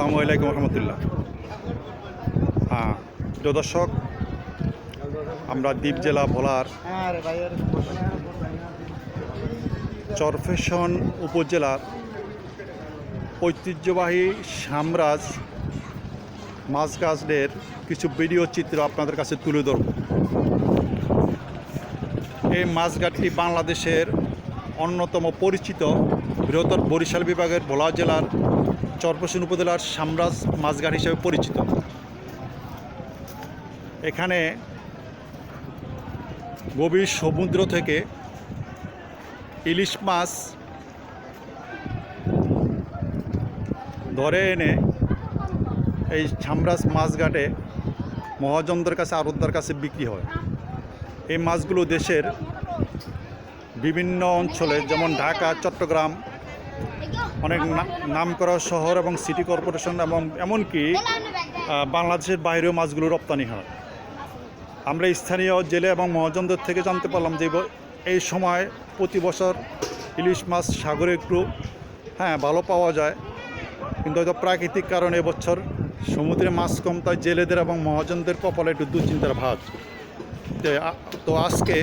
আসসালামু আলাইকুম রহমতুল্লাহ। প্রিয় দর্শক, আমরা দ্বীপ জেলা ভোলার চরফ্যাশন উপজেলার ঐতিহ্যবাহী সামরাজ মাছঘাটের কিছু ভিডিও চিত্র আপনাদের কাছে তুলে ধরব। এই মাছঘাটটি বাংলাদেশের অন্যতম পরিচিত বৃহত্তর বরিশাল বিভাগের ভোলা জেলার চরফ্যাশন উপজেলার সামরাজ মাছঘাট হিসেবে পরিচিত। এখানে গভীর সমুদ্র থেকে ইলিশ মাছ ধরে এনে এই সামরাজ মাছঘাটে মহাজনদের কাছে, আড়তদার কাছে বিক্রি হয়। এই মাছগুলো দেশের বিভিন্ন অঞ্চলে, যেমন ঢাকা, চট্টগ্রাম, অনেক নামকরা শহর এবং সিটি কর্পোরেশন এবং এমনকি বাংলাদেশের বাইরেও মাছগুলো রপ্তানি হয়। আমরা স্থানীয় জেলে এবং মহাজনদের থেকে জানতে পারলাম যে এই সময় প্রতি বছর ইলিশ মাছ সাগরে একটু ভালো পাওয়া যায়, কিন্তু হয়তো প্রাকৃতিক কারণে এবছর সমুদ্রে মাছ কম, তাই জেলেদের এবং মহাজনদের কপালে একটু দুশ্চিন্তার ভাঁজ। তো আজকে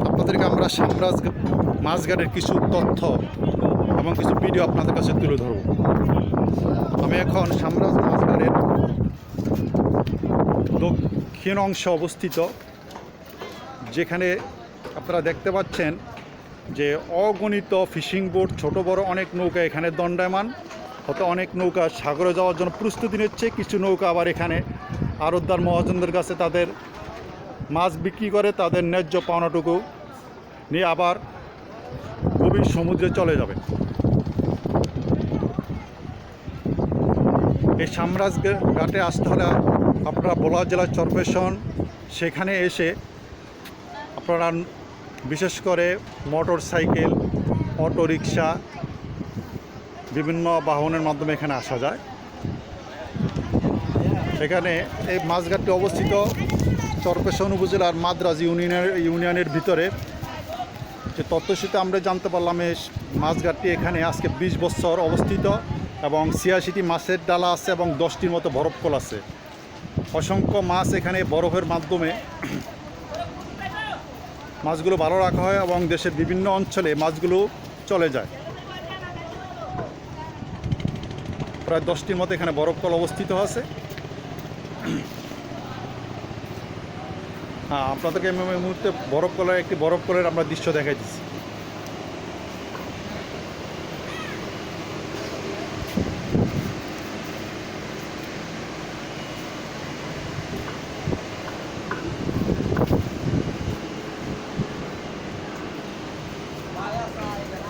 আপনাদেরকে আমরা সামরাজ মাছঘাটের কিছু তথ্য এবং কিছু ভিডিও আপনাদের কাছে তুলে ধরব। আমি এখন সামরাজ মাছঘাটের দক্ষিণ অংশে অবস্থিত, যেখানে আপনারা দেখতে পাচ্ছেন যে অগণিত ফিশিং বোট, ছোট বড় অনেক নৌকা এখানে দণ্ডায়মান। হয়তো অনেক নৌকা সাগরে যাওয়ার জন্য প্রস্তুতি নিচ্ছে, কিছু নৌকা আবার এখানে আড়তদার মহাজনদের কাছে তাদের মাছ বিক্রি করে তাদের ন্যায্য পাওনাটুকু নিয়ে আবার গভীর সমুদ্রে চলে যাবে। এই সামরাজ ঘাটে আসতে হলে আপনারা ভোলা জেলার চরফ্যাশন, সেখানে এসে আপনারা বিশেষ করে মোটর সাইকেল, অটো রিক্সা, বিভিন্ন বাহনের মাধ্যমে এখানে আসা যায়। এখানে এই মাছঘাটটি অবস্থিত চরফ্যাশন উপজেলার মাদ্রাজ ইউনিয়নের ভিতরে। যে তথ্যসূত্রে আমরা জানতে পারলাম এই মাছঘাটটি এখানে আজকে 20 বছর অবস্থিত এবং 86টি মাছের ডালা আছে এবং 10টির মতো বরফকল আছে। অসংখ্য মাছ এখানে বরফের মাধ্যমে মাছগুলো ভালো রাখা হয় এবং দেশের বিভিন্ন অঞ্চলে মাছগুলো চলে যায়। প্রায় 10টির মতো এখানে বরফকল অবস্থিত আছে। আপনাদেরকে এই মুহূর্তে একটি বরফকলের আমরা দৃশ্য দেখাই দিচ্ছি।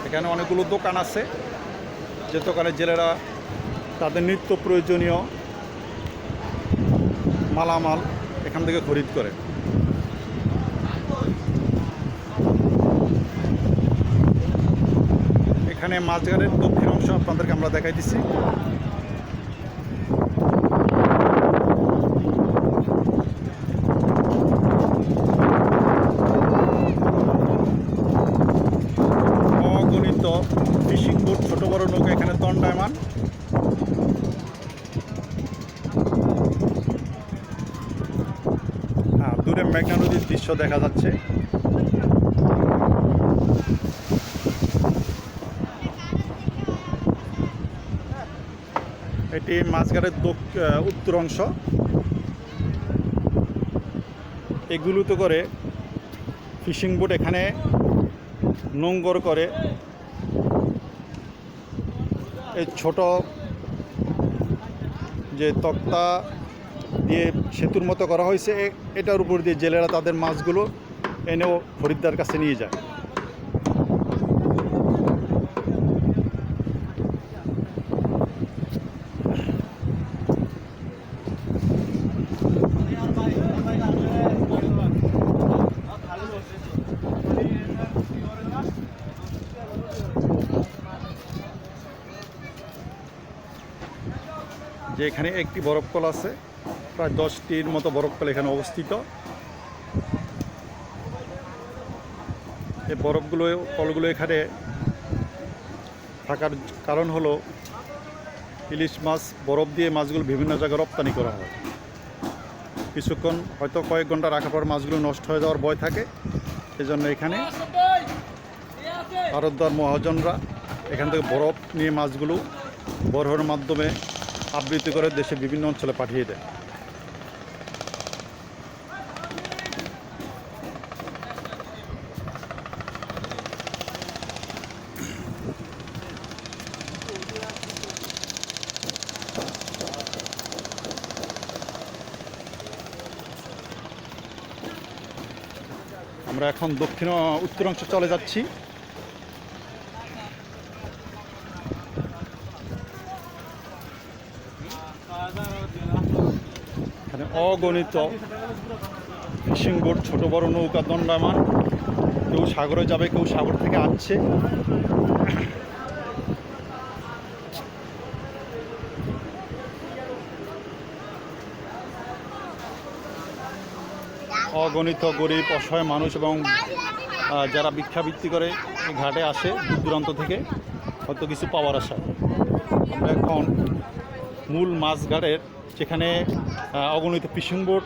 এখানে অনেকগুলো দোকান আছে, যে দোকানে জেলেরা তাদের নিত্য প্রয়োজনীয় মালামাল এখান থেকে খরিদ করে। এখানে মাছঘাটের দক্ষিণ অংশ আপনাদেরকে আমরা দেখাই দিচ্ছি। অগণিত ফিশিং বোট, ছোট বড় নৌকা এখানে দণ্ডায়মান। দূরে মেঘনা নদীর দৃশ্য দেখা যাচ্ছে। এটি মাছঘাটের উত্তর অংশ। এগুলোতে করে ফিশিং বোট এখানে নোঙ্গর করে। এই ছোট যে তক্তা দিয়ে সেতুর মতো করা হয়েছে, এটার উপর দিয়ে জেলেরা তাদের মাছগুলো এনেও খরিদ্দার কাছে নিয়ে যায়। যে এখানে একটি বরফকল আছে, প্রায় 10টির মতো বরফকল এখানে অবস্থিত। এই কলগুলো এখানে থাকার কারণ হলো ইলিশ মাছ বরফ দিয়ে মাছগুলো বিভিন্ন জায়গায় রপ্তানি করা হয়। কিছুক্ষণ হয়তো কয়েক ঘন্টা রাখার পর মাছগুলো নষ্ট হয়ে যাওয়ার ভয় থাকে, এজন্য এখানে আড়তদার মহাজনরা এখান থেকে বরফ নিয়ে মাছগুলো বরফের মাধ্যমে আবৃত্তি করে দেশের বিভিন্ন অঞ্চলে পাঠিয়ে দেয়। আমরা এখন উত্তরাংশে চলে যাচ্ছি। এখানে অগণিত ফিশিং বোট, ছোট বড় নৌকা দণ্ডায়মান, কেউ সাগরে যাবে, কেউ সাগর থেকে আসছে। অগণিত গরিব অসহায় মানুষ এবং যারা ভিক্ষাবৃত্তি করে এই ঘাটে আসে দূর দূরান্ত থেকে হয়তো কিছু পাওয়ার আশা। আমরা এখন মূল মাছঘাটের যেখানে অগণিত ফিশিং বোট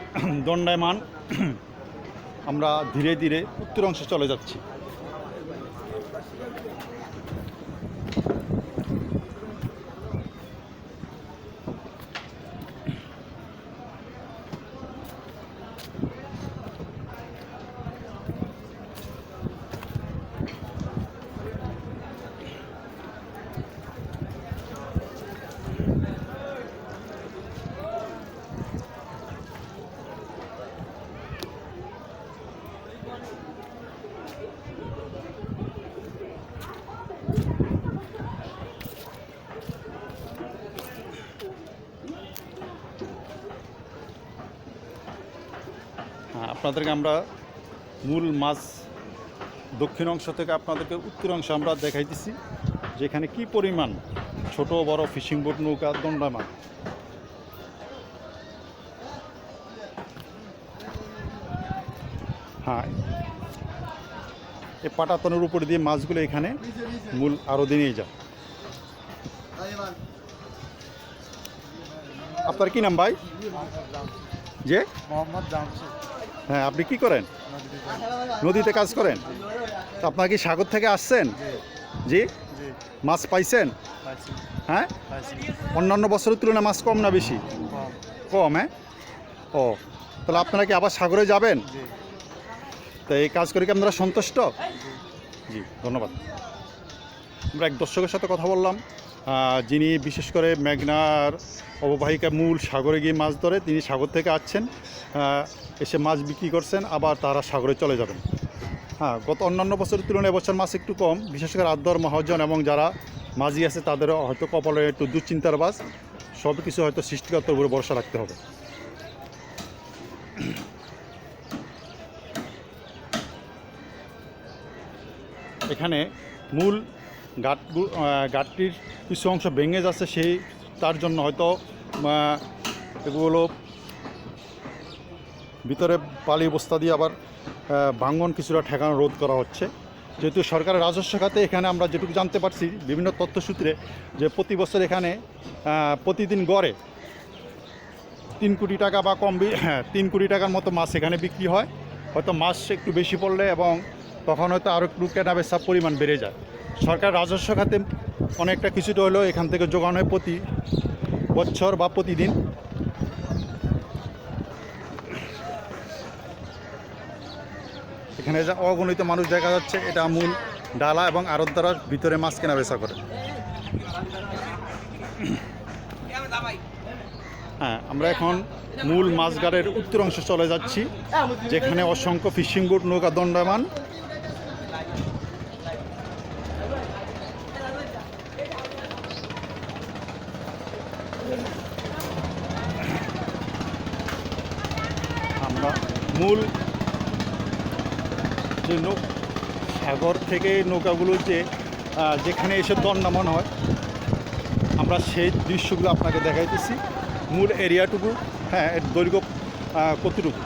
দণ্ডায়মান, আমরা ধীরে ধীরে উত্তরাংশে চলে যাচ্ছি। আপনাদেরকে আমরা মূল মাছ দক্ষিণ অংশ থেকে আপনাদেরকে উত্তর অংশ আমরা দেখাইতেছি, যেখানে কি পরিমাণ ছোট বড় ফিশিং বোট নৌকা দণ্ডায়মান। হ্যাঁ, এই পাটাতনের উপর দিয়ে মাছগুলো এখানে মূল আরো নিয়ে যায়। আপনার কি নাম ভাই? যে মোহাম্মদ জামশেদ। হ্যাঁ, আপনি কি করেন? নদীতে কাজ করেন। তো আপনার কি সাগর থেকে আসছেন? জি। মাছ পাইছেন? হ্যাঁ, অন্যান্য বছরের তুলনায় মাছ কম না বেশি? কম। হ্যাঁ, ও, তাহলে আপনারা কি আবার সাগরে যাবেন? তো এই কাজ করে কি আপনারা সন্তুষ্ট? জি, ধন্যবাদ। আমরা এক দর্শকের সাথে কথা বললাম, যিনি বিশেষ করে মেঘনার অববাহিকা মূল সাগরে গিয়ে মাছ ধরে। তিনি সাগর থেকে আসছেন, এসে মাছ বিক্রি করছেন, আবার তারা সাগরে চলে যাবেন। হ্যাঁ, গত অন্যান্য বছরের তুলনায় এবছর মাছ একটু কম, বিশেষ করে আদ্যর মহাজন এবং যারা মাঝি আছে তাদেরও হয়তো কপালে একটু দুশ্চিন্তার বাস। সব কিছু হয়তো সৃষ্টিকর্তার উপরে ভরসা রাখতে হবে। এখানে মূল ঘাটটির কিছু অংশ ভেঙে যাচ্ছে, তার জন্য হয়তো এগুলো ভিতরে বালি বস্তা দিয়ে আবার ভাঙন কিছুটা ঠেকানো রোধ করা হচ্ছে। যেহেতু সরকারের রাজস্ব খাতে এখানে আমরা যেটুকু জানতে পারছি বিভিন্ন তথ্যসূত্রে, যে প্রতি বছর এখানে প্রতিদিন গড়ে 3 কোটি টাকা বা কম 3 কোটি টাকার মতো মাছ এখানে বিক্রি হয়। হয়তো মাছ একটু বেশি পড়লে এবং তখন হয়তো আরও একটু কেনাবেচার পরিমাণ বেড়ে যায়। সরকার রাজস্ব খাতে অনেকটা কিছুটা হলেও এখান থেকে যোগান হয় প্রতি বছর বা প্রতিদিন। এখানে যা অগণিত মানুষ দেখা যাচ্ছে, এটা মূল ডালা এবং আড়তদার ভিতরে মাছ কেনা বেচা করে। হ্যাঁ, আমরা এখন মূল মাছঘাটের উত্তর অংশে চলে যাচ্ছি, যেখানে অসংখ্য ফিশিং বোট নৌকা দণ্ডায়মান। আমরা মূল যে সাগর থেকে নৌকাগুলো যেখানে এসে দণ্ডায়মান হয়, আমরা সেই দৃশ্যগুলো আপনাকে দেখাইতেছি। মূল এরিয়াটুকু, হ্যাঁ, এর দৈর্ঘ্য কতটুকু।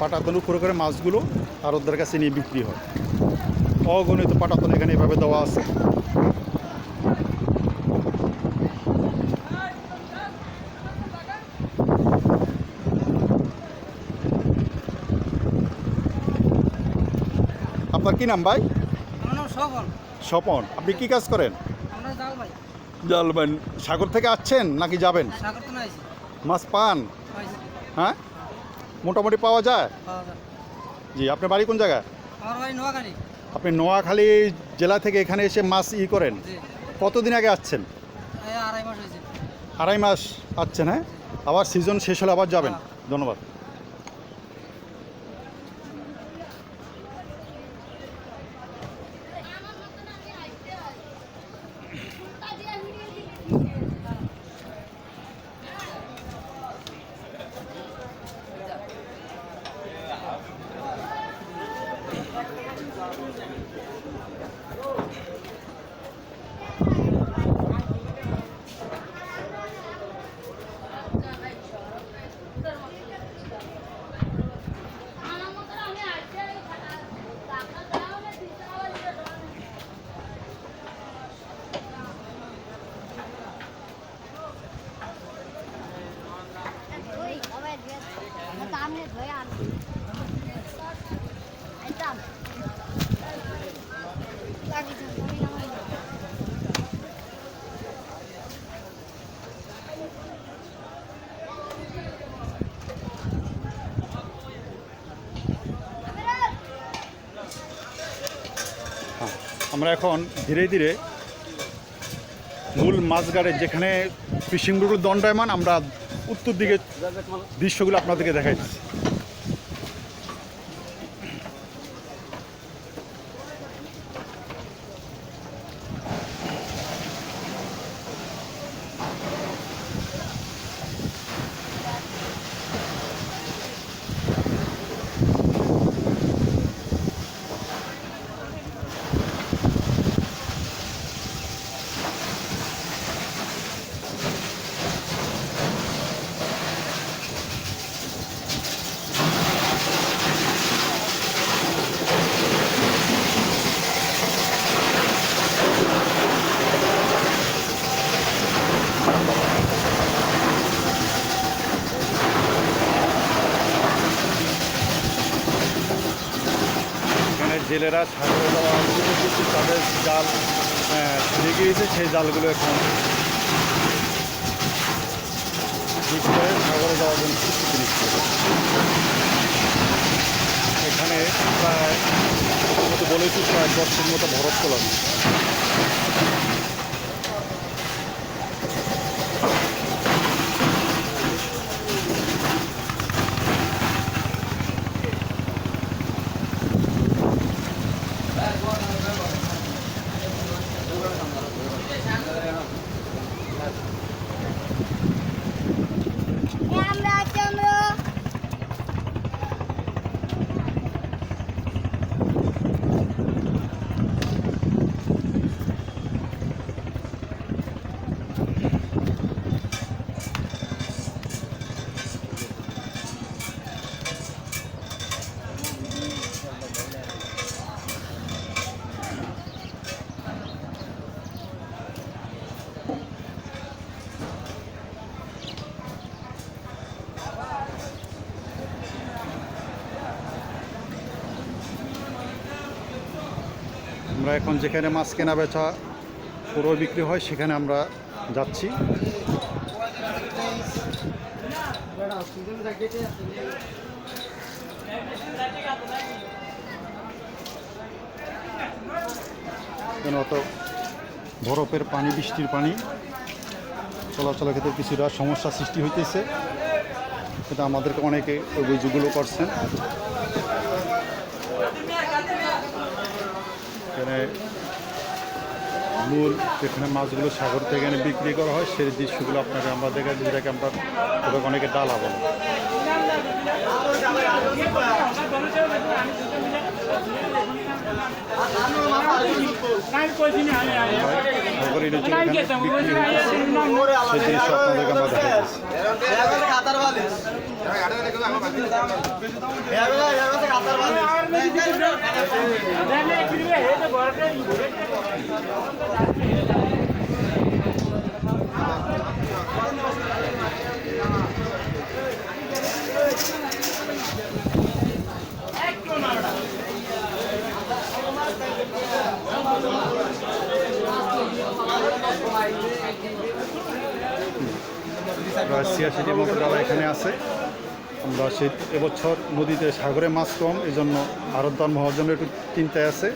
পাটাতন উপরে করে মাছগুলো আড়তদার কাছে নিয়ে বিক্রি হয়। অগণিত পাটাতন এখানে এভাবে দেওয়া আছে। আপনার কি নাম ভাই? স্বপন। আপনি কি কাজ করেন? জালবেন। সাগর থেকে আসছেন নাকি যাবেন? মাছ পান? হ্যাঁ, মোটামুটি পাওয়া যায়। জি, আপনার বাড়ি কোন জায়গায়? আপনি নোয়াখালী জেলা থেকে এখানে এসে মাছ করেন? কতদিন আগে আসছেন? 2.5 মাস আসছেন। হ্যাঁ, আবার সিজন শেষ হলে আবার যাবেন। ধন্যবাদ। আমরা এখন ধীরে ধীরে মূল মাছঘাটে যেখানে ফিশিং বোটগুলো দণ্ডায়মান, আমরা উত্তর দিকে দৃশ্যগুলো আপনাদেরকে দেখাইছি। জেলেরা সাগরে যাওয়া তাদের জাল ছিঁড়ে গিয়েছে, সেই জালগুলো এখন ঠিক করে সাগরে যাওয়ার জন্য প্রস্তুতি নিচ্ছে। এখানে প্রায় প্রথমত বলেছি প্রায় 10 মতো বরফ তোলানো। আমরা এখন যেখানে মাছ কেনা বেচা পুরো বিক্রি হয় সেখানে আমরা যাচ্ছি। অত বরফের পানি, বৃষ্টির পানি চলাচলের ক্ষেত্রে কিছুটা সমস্যা সৃষ্টি হইতেছে, এটা আমাদেরকে অনেকে অভিযোগগুলো করছেন। এখানে মূল যেখানে মাছগুলো সাগর থেকে এনে বিক্রি করা হয় সেই দৃশ্যগুলো আপনাকে আমরা দেখা দিই, যেটাকে আমরা অনেকে ডালা বলে। সেই দৃশ্য আপনাদেরকে আমরা দেখা 86টির মতো যারা এখানে আছে। আমরা সেই এবছর নদীতে সাগরে মাছ কম, এই জন্য আড়তদার মহাজনের একটু চিন্তায় আছে।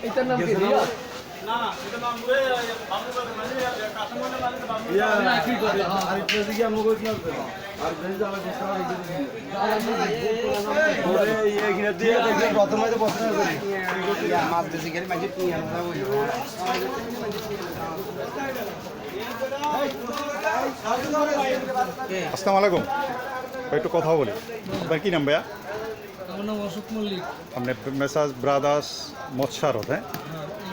এটার নাম কি রিয়া? না এটা নাম বলে বাবু মানে কাস্টমার মানে বাবু না কি করে আর এটা কি আমগো কি হবে আর বেশ যাবে চেষ্টা করে দিতে ওরে এখানে দিয়ে দেখে প্রথমে তো প্রশ্ন করি মাছ বেশি করে মাঝে কি আমরা ওই আসসালামু আলাইকুম, একটু কথা বলি। আপনার কি নাম ভাইয়া? আমার নাম অশোক মল্লিক। আপনি মেসাজ ব্রাদার্স মৎস্যারত, হ্যাঁ?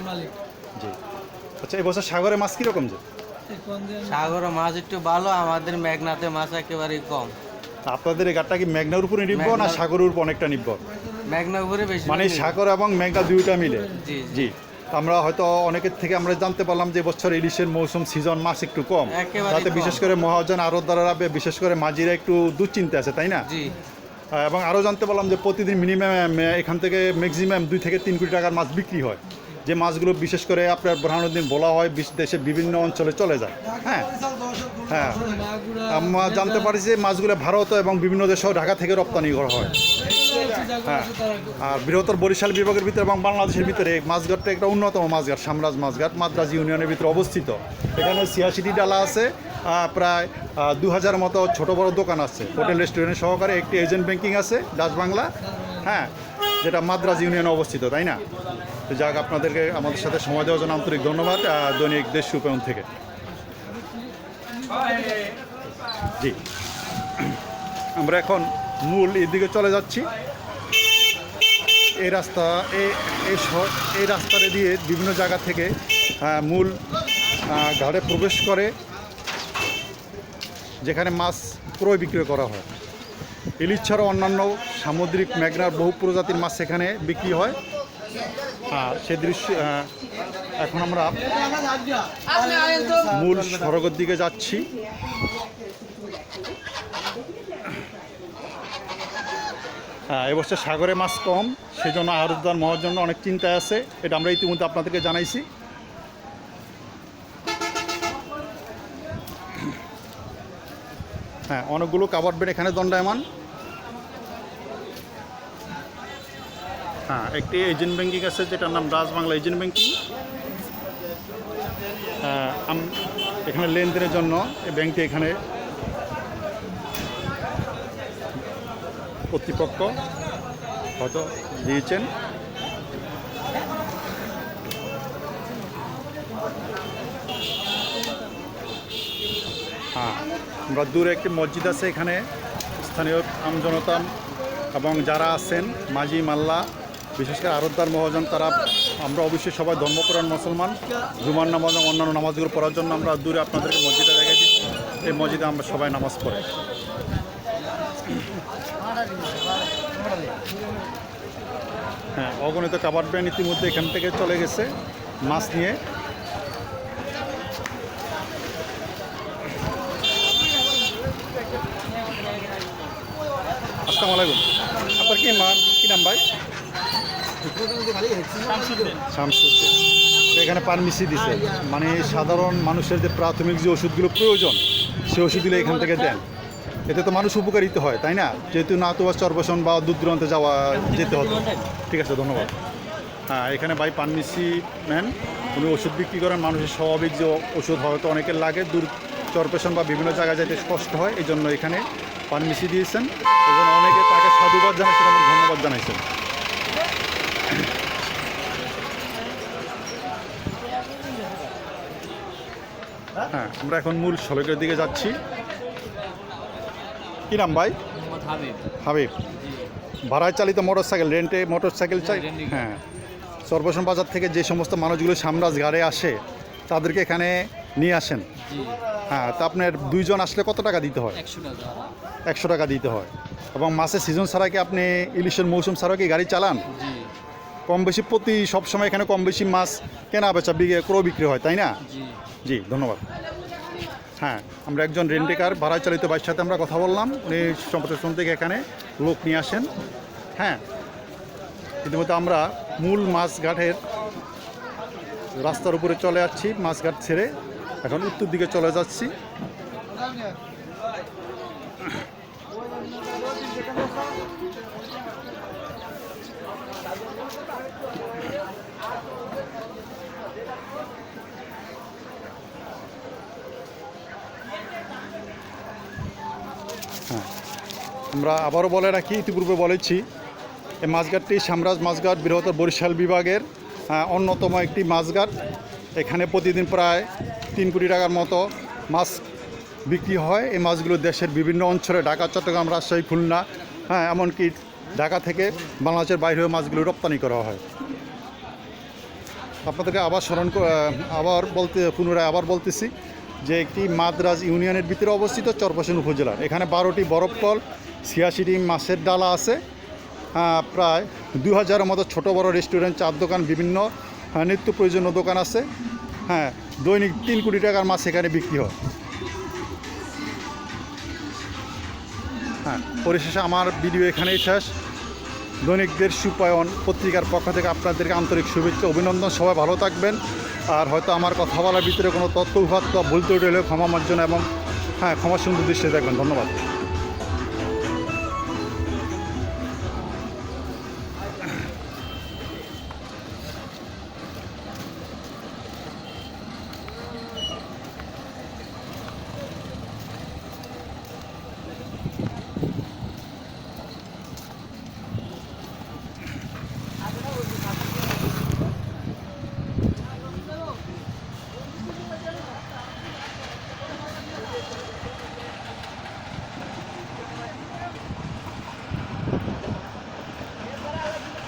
মালিক। জি। আচ্ছা, এবছর সাগরে মাছ কীরকম যে? সাগর মাছ একটু ভালো, আমাদের মেঘনাতে মাছ একেবারেই কম। আপনাদের এই ঘাটটা কি মেঘনার উপরে নির্ভর না সাগরের উপর অনেকটা নির্ভর? মেঘনা উপরে বেশি, মানে সাগর এবং মেঘনা দুইটা মিলে। জি জি। আমরা হয়তো অনেকের থেকে আমরা জানতে পারলাম যে বছর ইলিশের মৌসুম সিজন মাছ একটু কম, একেবারেই তাতে কম। বিশেষ করে মহাজন আড়তদাররা বিশেষ করে মাঝিরা একটু দুশ্চিন্তা আছে, তাই না? জি। এবং আরও জানতে পারলাম যে প্রতিদিন মিনিমাম এখান থেকে ম্যাক্সিমাম 2 থেকে 3 কোটি টাকার মাছ বিক্রি হয়, যে মাছগুলো বিশেষ করে আপনার বুরহানুদ্দিন বলা হয় দেশের বিভিন্ন অঞ্চলে চলে যায়। হ্যাঁ হ্যাঁ, আমরা জানতে পারি যে মাছগুলো ভারত এবং বিভিন্ন দেশেও ঢাকা থেকে রপ্তানি করা হয়। হ্যাঁ, আর বৃহত্তর বরিশাল বিভাগের ভিতরে এবং বাংলাদেশের ভিতরে এই মাছঘাটটা একটা অন্যতম মাছঘাট, সামরাজ মাছঘাট মাদ্রাজ ইউনিয়নের ভিতরে অবস্থিত। এখানে 86টি ডালা আছে, প্রায় 2000 মতো ছোট বড় দোকান আছে, হোটেল রেস্টুরেন্ট সহকারে। একটি এজেন্ট ব্যাংকিং আছে ডাচ বাংলা, হ্যাঁ, যেটা মাদ্রাজ ইউনিয়নে অবস্থিত, তাই না? তো যাক, আপনাদেরকে আমাদের সাথে সময় দেওয়ার জন্য আন্তরিক ধন্যবাদ দৈনিক দেশ রূপায়ণ থেকে। জি, আমরা এখন মূল এদিকে চলে যাচ্ছি। এই রাস্তা এই রাস্তাটা দিয়ে বিভিন্ন জায়গা থেকে মূল ঘাটে প্রবেশ করে, যেখানে মাছ ক্রয় বিক্রয় করা হয়। ইলিশ ছাড়াও অন্যান্য সামুদ্রিক মেঘনার বহু প্রজাতির মাছ সেখানে বিক্রি হয়। সে দৃশ্য এখন আমরা মূল সড়কের দিকে যাচ্ছি। এবছর সাগরে মাছ কম, সেজন্য আড়তদার মহার জন্য অনেক চিন্তায় আছে, এটা আমরা ইতিমধ্যে আপনাদেরকে জানাইছি। হ্যাঁ, অনেকগুলো কাভার বেড এখানে দণ্ডায়মান। হ্যাঁ, একটি এজেন্ট ব্যাংকিং আছে, যেটার নাম ডাচ বাংলা এজেন্ট ব্যাংকিং। এখানে লেনদেনের জন্য এই ব্যাংকটি এখানে কর্তৃপক্ষ হয়তো দিয়েছেন। হ্যাঁ, আমরা দূরে একটি মসজিদ আছে, এখানে স্থানীয় আমজনতা এবং যারা আছেন মাঝি মাল্লা, বিশেষ করে আড়তদার মহাজন, তারা আমরা অবশ্যই সবাই ধর্মপ্রাণ মুসলমান, জুমার নামাজ এবং অন্যান্য নামাজগুলো পড়ার জন্য আমরা দূরে আপনাদেরকে মসজিদে দেখেছি। এই মসজিদে আমরা সবাই নামাজ পড়ি। হ্যাঁ, অগণিত কাভার ভ্যান ইতিমধ্যে এখান থেকে চলে গেছে মাছ নিয়ে। আসসালামু আলাইকুম, আপনার কি নাম ভাই? শামসুদ্দিন তো এখানে ফার্মেসি দিছে, মানে সাধারণ মানুষের যে প্রাথমিক যে ওষুধগুলো প্রয়োজন সেই ওষুধগুলো এখান থেকে দেন। এতে তো মানুষ উপকারিত হয়, তাই না? যেহেতু না তো চরপেশন বা দূর দূরান্তে যেতে হতো। ঠিক আছে, ধন্যবাদ। হ্যাঁ, এখানে ভাই ফার্মেসি ম্যান, উনি ওষুধ বিক্রি করেন। মানুষের স্বাভাবিক যে ওষুধ হয়তো অনেকের লাগে, দূর চরপেশন বা বিভিন্ন জায়গায় যেতে কষ্ট হয়, এই জন্য এখানে ফার্মেসি দিয়েছেন। এই জন্য অনেকে তাকে সাধুবাদ জানাইছেন এবং ধন্যবাদ জানাইছেন। হ্যাঁ, আমরা এখন মূল সড়কের দিকে যাচ্ছি। কি নাম ভাই? মোহাম্মদ হাবিব। হাবিব, ভাড়ায় চালিত মোটরসাইকেল, রেন্টে মোটরসাইকেল চাই। রেন্টে। হ্যাঁ, চরপেশন বাজার থেকে যে সমস্ত মানুষগুলো সামরাজ গাড়ে আসে তাদেরকে এখানে নিয়ে আসেন। জি, হ্যাঁ, তা আপনার 2 জন আসলে কত টাকা দিতে হয়? 100 টাকা। 100 টাকা দিতে হয়। এবং মাসের সিজন ছাড়া কি আপনি ইলিশের মৌসুম ছাড়াও কি গাড়ি চালান? জি, কম বেশি প্রতি সবসময় এখানে কম বেশি মাছ কেনা বেচা ক্রয় বিক্রি হয়, তাই না? জি। জি, ধন্যবাদ। হ্যাঁ, আমরা একজন রেন্টেকার ভাড়ায় চালিত বাইকের সাথে আমরা কথা বললাম। উনি সম্প্রসারণ থেকে এখানে লোক নিয়ে আসেন। হ্যাঁ, ইতিমধ্যে আমরা মূল মাছঘাটের রাস্তার উপরে চলে যাচ্ছি। মাছঘাট ছেড়ে এখন উত্তর দিকে চলে যাচ্ছি। হ্যাঁ, আমরা আবারও বলে রাখি, ইতিপূর্বে বলেছি, এই মাছঘাটটি সামরাজ মাছঘাট বৃহত্তর বরিশাল বিভাগের অন্যতম একটি মাছঘাট। এখানে প্রতিদিন প্রায় 3 কোটি টাকার মতো মাছ বিক্রি হয়। এই মাছগুলো দেশের বিভিন্ন অঞ্চলে, ঢাকা, চট্টগ্রাম, রাজশাহী, খুলনা, হ্যাঁ, এমনকি ঢাকা থেকে বাংলাদেশের বাইরে মাছগুলো রপ্তানি করা হয়। আপনাদেরকে পুনরায় বলতেছি যে একটি মাদ্রাজ ইউনিয়নের ভিতরে অবস্থিত চরপেশন উপজেলার। এখানে 12টি বরফকল, 86টি মাছের ডালা আছে, প্রায় 2000-এর মতো ছোটো বড়ো রেস্টুরেন্ট, চার দোকান, বিভিন্ন নিত্য প্রয়োজনীয় দোকান আছে। হ্যাঁ, দৈনিক 3 কোটি টাকার মাছ এখানে বিক্রি হয়। হ্যাঁ, পরিশেষে আমার ভিডিও এখানেই শেষ। দৈনিকদের সুপায়ন পত্রিকার পক্ষ থেকে আপনাদেরকে আন্তরিক শুভেচ্ছা, অভিনন্দন। সবাই ভালো থাকবেন। আর হয়তো আমার কথা বলার ভিতরে কোনো তথ্য উপাত্ত ভুল ত্রুটি হলে ক্ষমা মার্জনা এবং ক্ষমা সুন্দর দৃষ্টিতে দেখবেন। ধন্যবাদ।